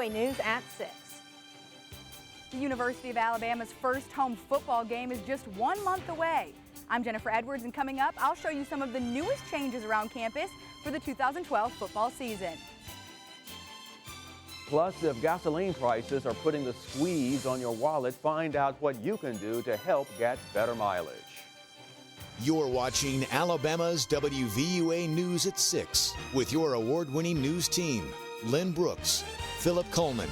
WVUA News at 6. The University of Alabama's first home football game is just 1 month away. I'm Jennifer Edwards, and coming up, I'll show you some of the newest changes around campus for the 2012 football season. Plus, if gasoline prices are putting the squeeze on your wallet, find out what you can do to help get better mileage. You're watching Alabama's WVUA News at 6 with your award-winning news team, Lynn Brooks, Philip Coleman,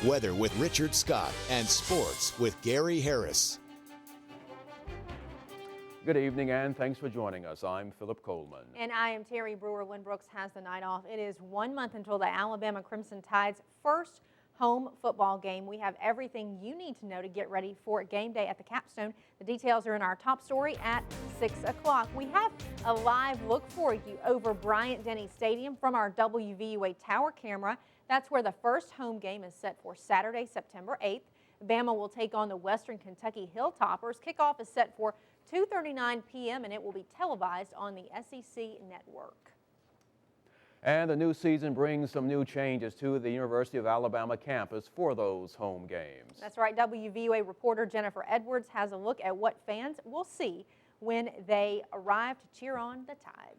weather with Richard Scott, and sports with Gary Harris. Good evening and thanks for joining us. I'm Philip Coleman. And I am Terry Brewer. Lynn Brooks has the night off. It is 1 month until the Alabama Crimson Tide's first home football game. We have everything you need to know to get ready for game day at the Capstone. The details are in our top story at 6 o'clock. We have a live look for you over Bryant-Denny Stadium from our WVUA tower camera. That's where the first home game is set for Saturday, September 8th. Bama will take on the Western Kentucky Hilltoppers. Kickoff is set for 2:39 p.m. and it will be televised on the SEC network. And the new season brings some new changes to the University of Alabama campus for those home games. That's right. WVUA reporter Jennifer Edwards has a look at what fans will see when they arrive to cheer on the Tide.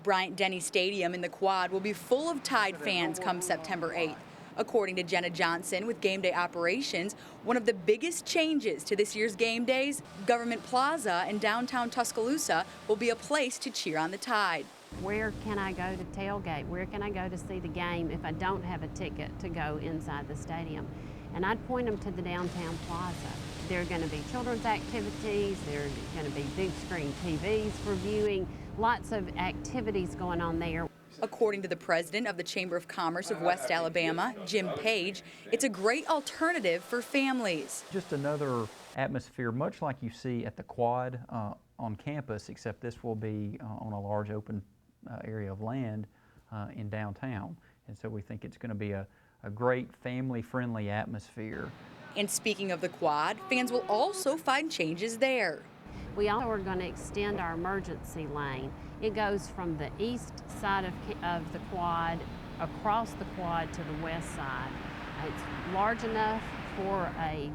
Bryant-Denny Stadium in the Quad will be full of Tide fans come September 8th. According to Jenna Johnson with Game Day Operations, one of the biggest changes to this year's game days, Government Plaza in downtown Tuscaloosa will be a place to cheer on the Tide. Where can I go to tailgate? Where can I go to see the game if I don't have a ticket to go inside the stadium? And I'd point them to the downtown plaza. There are going to be children's activities, there are going to be big screen TVs for viewing, lots of activities going on there. According to the president of the Chamber of Commerce of West Alabama, Jim Page, it's a great alternative for families. Just another atmosphere, much like you see at the Quad on campus, except this will be on a large open area of land in downtown. And so we think it's going to be a great family-friendly atmosphere. And speaking of the Quad, fans will also find changes there. We also are going to extend our emergency lane. It goes from the east side of the Quad across the Quad to the west side. It's large enough for a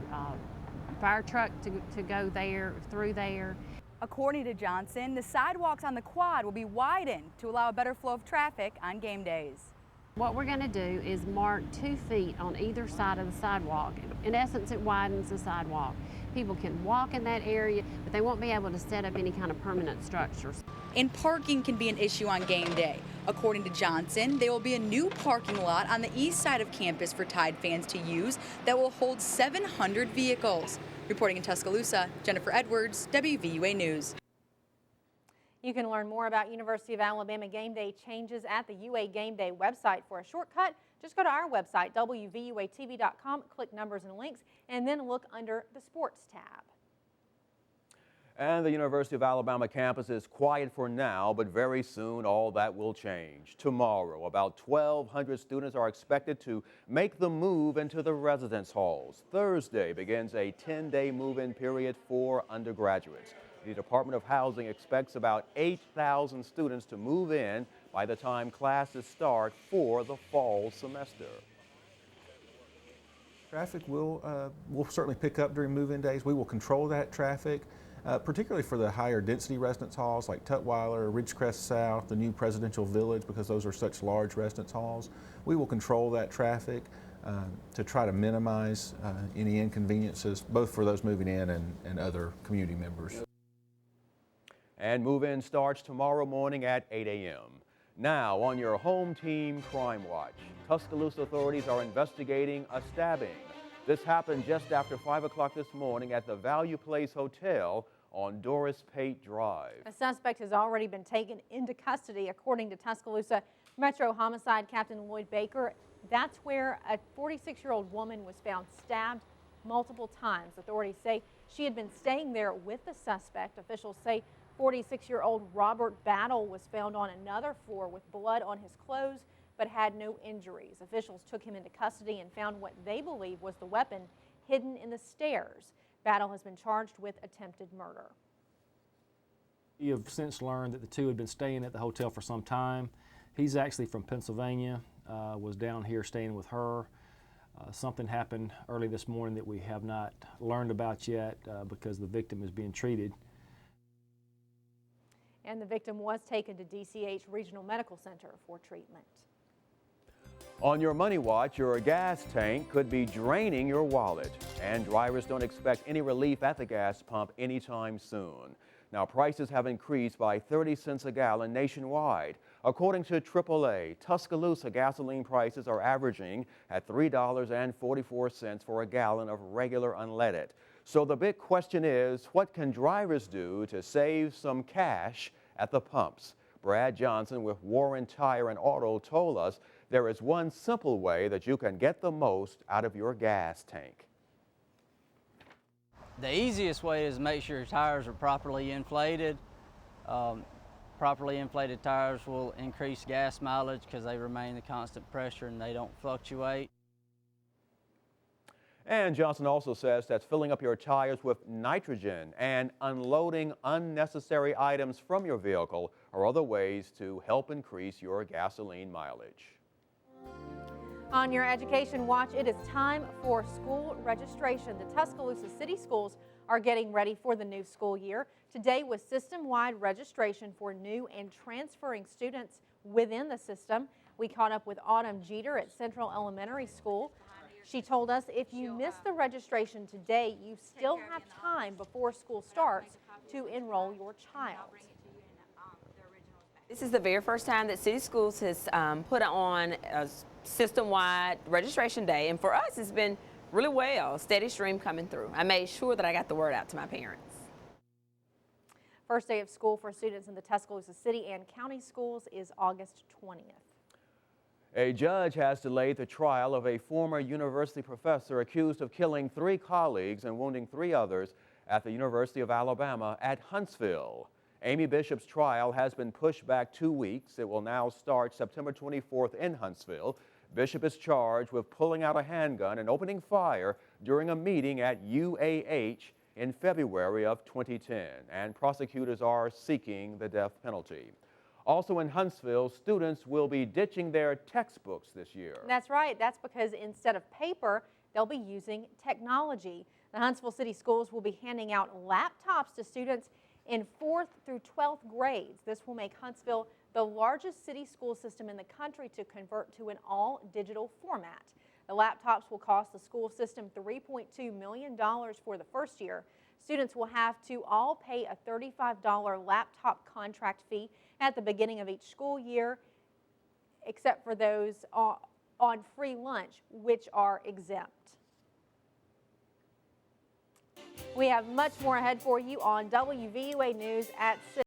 fire truck to go there, through there. According to Johnson, the sidewalks on the Quad will be widened to allow a better flow of traffic on game days. What we're going to do is mark 2 feet on either side of the sidewalk. In essence, it widens the sidewalk. People can walk in that area, but they won't be able to set up any kind of permanent structures. And parking can be an issue on game day. According to Johnson, there will be a new parking lot on the east side of campus for Tide fans to use that will hold 700 vehicles. Reporting in Tuscaloosa, Jennifer Edwards, WVUA News. You can learn more about University of Alabama game day changes at the UA Game Day website. For a shortcut, just go to our website, WVUATV.com, click numbers and links, and then look under the sports tab. And the University of Alabama campus is quiet for now, but very soon all that will change. Tomorrow, about 1,200 students are expected to make the move into the residence halls. Thursday begins a 10-day move-in period for undergraduates. The Department of Housing expects about 8,000 students to move in by the time classes start for the fall semester. Traffic will certainly pick up during move-in days. We will control that traffic, particularly for the higher density residence halls like Tutwiler, Ridgecrest South, the new Presidential Village, because those are such large residence halls. We will control that traffic to try to minimize any inconveniences, both for those moving in and other community members. And move-in starts tomorrow morning at 8 a.m. Now, on your home team crime watch, Tuscaloosa authorities are investigating a stabbing. This happened just after 5 o'clock this morning at the Value Place Hotel on Doris Pate Drive. A suspect has already been taken into custody, according to Tuscaloosa Metro Homicide Captain Lloyd Baker. That's where a 46-year-old woman was found stabbed multiple times. Authorities say she had been staying there with the suspect. Officials say 46-year-old Robert Battle was found on another floor with blood on his clothes but had no injuries. Officials took him into custody and found what they believe was the weapon hidden in the stairs. Battle has been charged with attempted murder. We have since learned that the two had been staying at the hotel for some time. He's actually from Pennsylvania. was down here staying with her. Something happened early this morning that we have not learned about yet because the victim is being treated. And the victim was taken to DCH Regional Medical Center for treatment. On your money watch, your gas tank could be draining your wallet, and drivers don't expect any relief at the gas pump anytime soon. Now, prices have increased by 30 cents a gallon nationwide. According to AAA, Tuscaloosa gasoline prices are averaging at $3.44 for a gallon of regular unleaded. So the big question is, what can drivers do to save some cash at the pumps? Brad Johnson with Warren Tire and Auto told us there is one simple way that you can get the most out of your gas tank. The easiest way is to make sure your tires are properly inflated. Properly inflated tires will increase gas mileage because they remain the constant pressure and they don't fluctuate. And Johnson also says that filling up your tires with nitrogen and unloading unnecessary items from your vehicle are other ways to help increase your gasoline mileage. On your education watch, it is time for school registration. The Tuscaloosa City Schools are getting ready for the new school year. Today was system-wide registration for new and transferring students within the system. We caught up with Autumn Jeter at Central Elementary School. She told us if you miss the registration today, you still have time before school starts to enroll your child. This is the very first time that City Schools has put on a system-wide registration day, and for us it's been really well, steady stream coming through. I made sure that I got the word out to my parents. First day of school for students in the Tuscaloosa City and County schools is August 20th. A judge has delayed the trial of a former university professor accused of killing 3 colleagues and wounding 3 others at the University of Alabama at Huntsville. Amy Bishop's trial has been pushed back 2 weeks. It will now start September 24th in Huntsville. Bishop is charged with pulling out a handgun and opening fire during a meeting at UAH in February of 2010, and prosecutors are seeking the death penalty. Also in Huntsville, students will be ditching their textbooks this year. That's right. That's because instead of paper, they'll be using technology. The Huntsville City Schools will be handing out laptops to students in 4th through 12th grades. This will make Huntsville the largest city school system in the country to convert to an all-digital format. The laptops will cost the school system $3.2 million for the first year. Students will have to all pay a $35 laptop contract fee at the beginning of each school year, except for those on free lunch, which are exempt. We have much more ahead for you on WVUA News at 6.